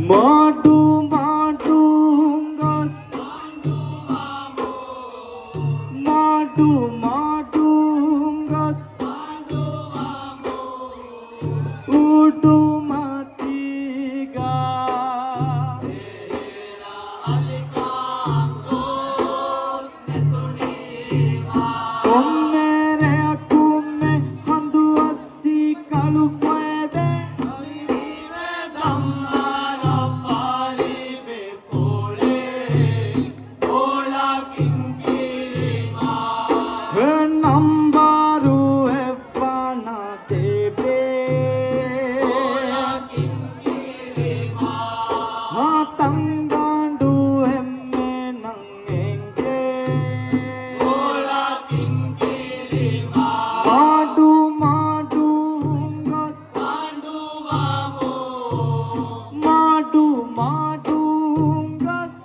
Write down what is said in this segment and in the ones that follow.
Madu madu gas madu madu gas udu matiga komme re akumme handu assi kalu fede nambaru evana debe hatangandu emme nangenge madu madu gas madu madu gas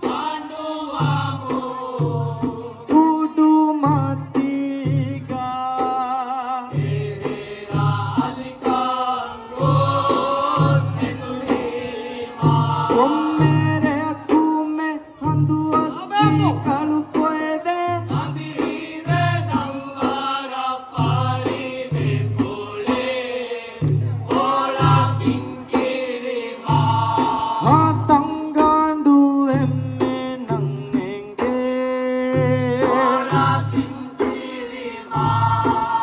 udu matiga Omere akume handu assi kalu fuede hatangandu emme nangenge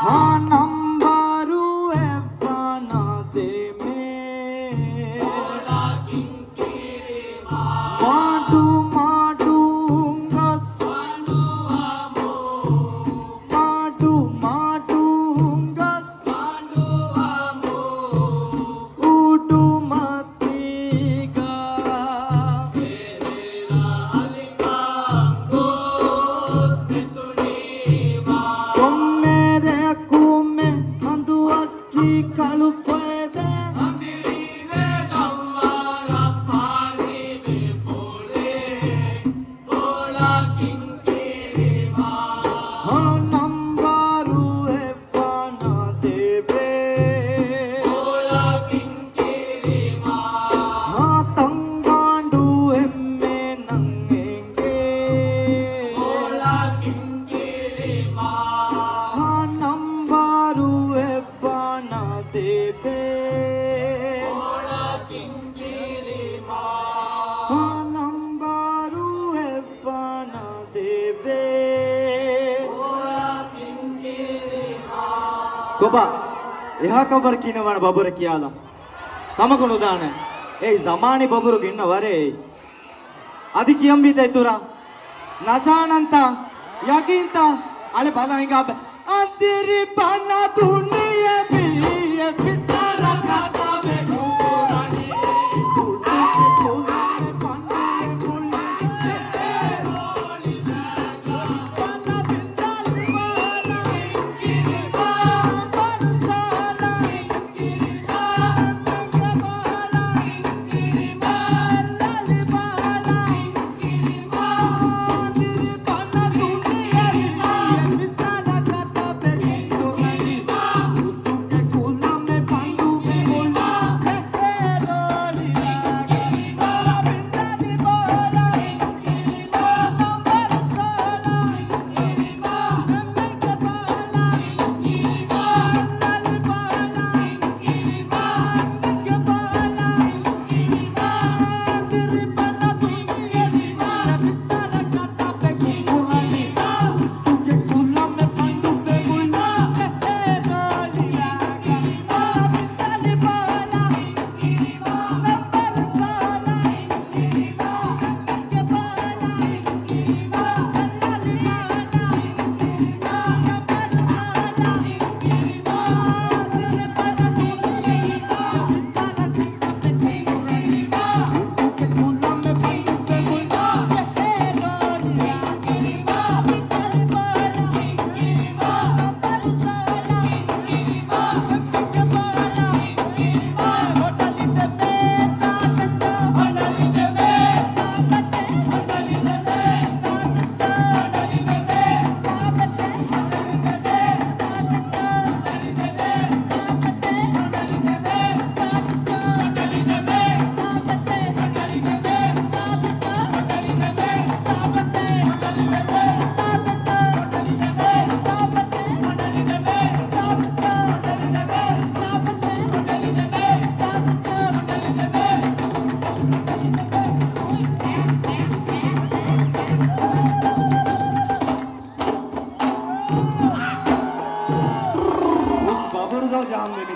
hanambaru evana deme madu madu gas madu madu gas udu matiga komme re akume handu assi kalu fuede nambaru evana debe hatangandu emme nangenge nambaru evana debe nambaru evana debe කොබා එහා කවර කිනවන බබර කියලා කමකුණු දාන ඒ zamaani බබරු කින්න වරේ අදි කියම් බීතයි තුරා නශානන්තා යකින්තා අලේ බලහිඟා අදිරි බන දුනියේ